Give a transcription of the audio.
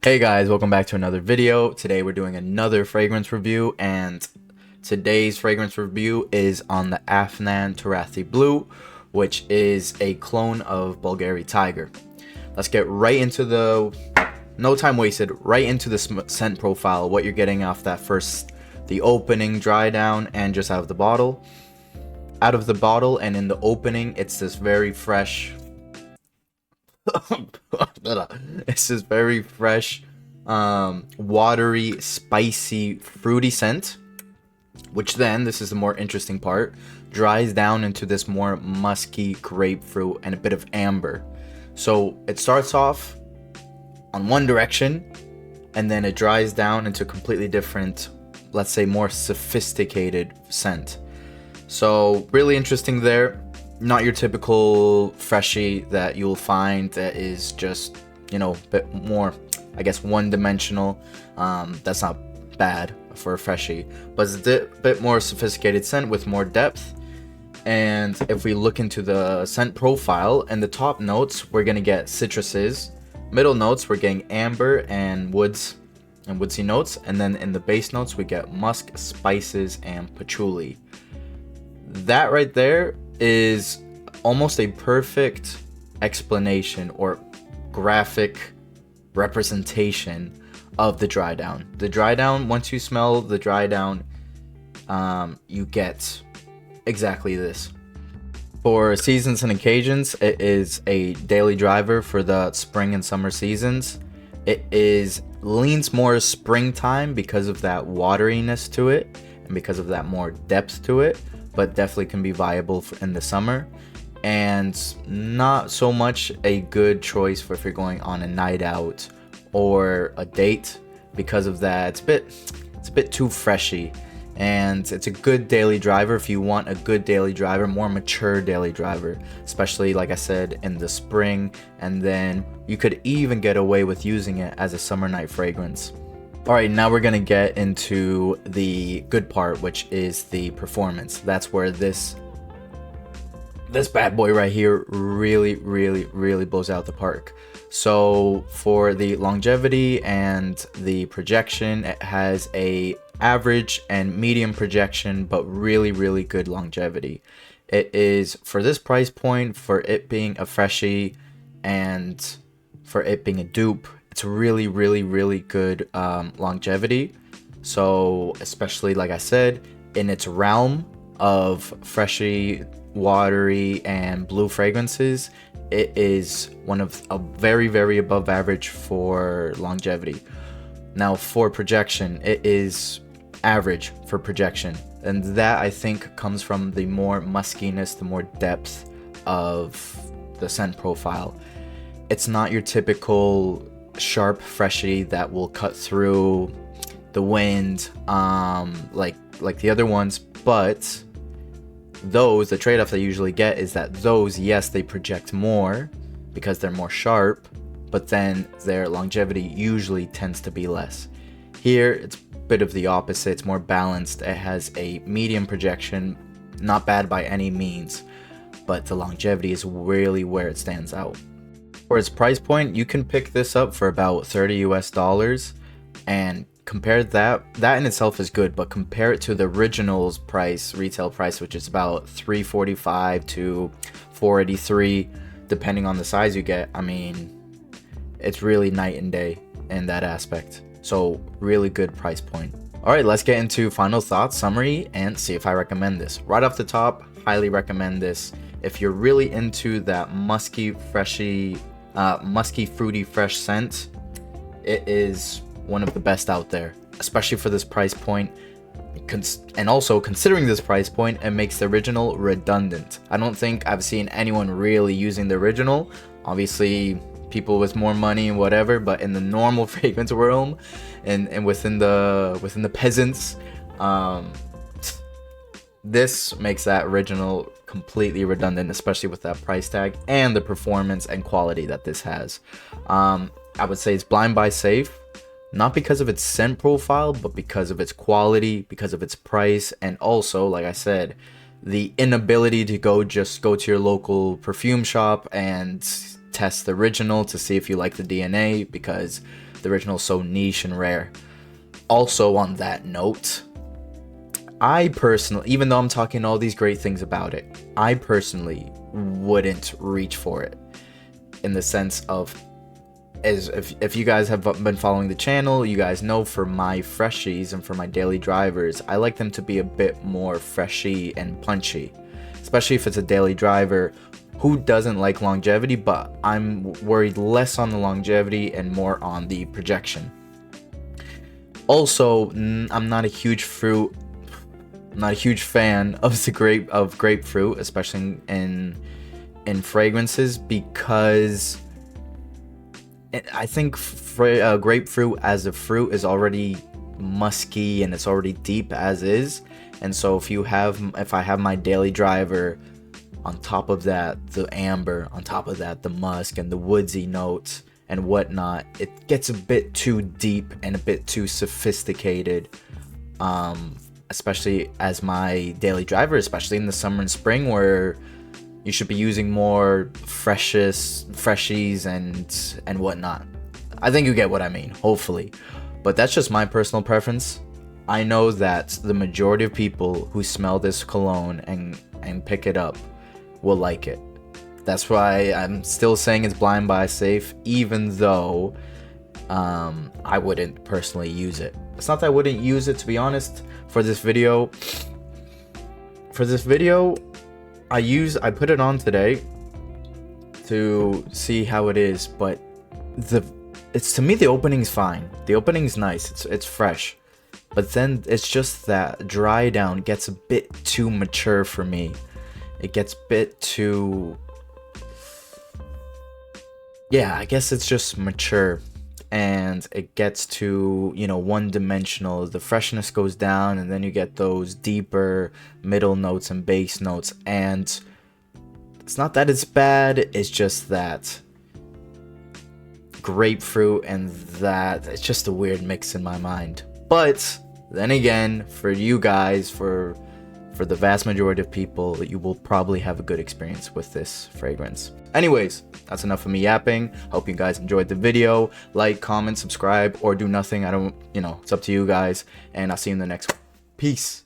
Hey guys, welcome back to another video. Today we're doing another fragrance review, and today's fragrance review is on the Afnan Turathi Blue, which is a clone of Bvlgari Tiger. Let's get right into no time wasted, right into the scent profile, what you're getting off that the opening, dry down, and just out of the bottle. Out of the bottle and in the opening, it's this very fresh it's this very fresh, watery, spicy, fruity scent, which then, this is the more interesting part, dries down into this more musky grapefruit and a bit of amber. So it starts off on one direction and then it dries down into a completely different, let's say more sophisticated scent. So really interesting there. Not your typical freshie that you'll find that is just, you know, a bit more, I guess, one-dimensional. That's not bad for a freshie, but it's a bit more sophisticated scent with more depth. And if we look into the scent profile and the top notes, we're gonna get citruses. Middle notes, we're getting amber and woods and woodsy notes, and then in the base notes we get musk, spices, and patchouli. That right there is almost a perfect explanation or graphic representation of the dry down. The dry down, once you smell the dry down, you get exactly this. For seasons and occasions, it is a daily driver for the spring and summer seasons. It leans more springtime because of that wateriness to it and because of that more depth to it, but definitely can be viable in the summer, and not so much a good choice for if you're going on a night out or a date because of that. It's a bit too freshy, and it's a good daily driver if you want a good daily driver, more mature daily driver, especially like I said in the spring, and then you could even get away with using it as a summer night fragrance. Alright, now we're gonna get into the good part, which is the performance. That's where this bad boy right here really blows out the park. So for the longevity and the projection, it has a average and medium projection, but really good longevity. It is, for this price point, for it being a freshie and for it being a dupe, it's really good longevity. So especially, like I said, in its realm of freshy, watery, and blue fragrances, it is one of a very above average for longevity. Now for projection, it is average for projection, and that I think comes from the more muskiness, the more depth of the scent profile. It's not your typical sharp freshie that will cut through the wind like the other ones, but the trade-off they usually get is that those, yes, they project more because they're more sharp, but then their longevity usually tends to be less. Here it's a bit of the opposite. It's more balanced. It has a medium projection, not bad by any means, but the longevity is really where it stands out. For its price point, you can pick this up for about $30 US, and compare that in itself is good, but compare it to the original's price, retail price, which is about $345 to $483 depending on the size you get. I mean, it's really night and day in that aspect. So really good price point. Alright, let's get into final thoughts, summary, and see if I recommend this. Right off the top, highly recommend this. If you're really into that musky, freshy, musky, fruity, fresh scent, it is one of the best out there, especially for this price point. And also, considering this price point, it makes the original redundant. I don't think I've seen anyone really using the original. Obviously, people with more money and whatever, but in the normal fragrance realm and within the peasants, this makes that original completely redundant, especially with that price tag and the performance and quality that this has. I would say it's blind buy safe, not because of its scent profile, but because of its quality, because of its price, and also, like I said, the inability to just go to your local perfume shop and test the original to see if you like the DNA, because the original is so niche and rare. Also, on that note, I personally, even though I'm talking all these great things about it, I personally wouldn't reach for it, in the sense of, as if you guys have been following the channel, you guys know for my freshies and for my daily drivers, I like them to be a bit more freshy and punchy, especially if it's a daily driver who doesn't like longevity, but I'm worried less on the longevity and more on the projection. Also, I'm not a huge fan of grapefruit, especially in fragrances, because I think grapefruit as a fruit is already musky and it's already deep as is. And so if I have my daily driver, on top of that the amber, on top of that the musk and the woodsy notes and whatnot, it gets a bit too deep and a bit too sophisticated, especially as my daily driver, especially in the summer and spring, where you should be using more freshies and whatnot. I think you get what I mean, hopefully. But that's just my personal preference. I know that the majority of people who smell this cologne and pick it up will like it. That's why I'm still saying it's blind buy safe, even though I wouldn't personally use it. It's not that I wouldn't use it, to be honest. For this video, I put it on today to see how it is, but to me the opening's fine. The opening's nice. It's fresh. But then it's just that dry down gets a bit too mature for me. It gets a bit too, yeah, I guess it's just mature, and it gets too, one-dimensional. The freshness goes down, and then you get those deeper middle notes and bass notes, and it's not that it's bad, it's just that grapefruit and that, it's just a weird mix in my mind. But then again, for you guys, for the vast majority of people, you will probably have a good experience with this fragrance. Anyways, that's enough of me yapping. Hope you guys enjoyed the video. Like, comment, subscribe, or do nothing. I don't, it's up to you guys. And I'll see you in the next one. Peace.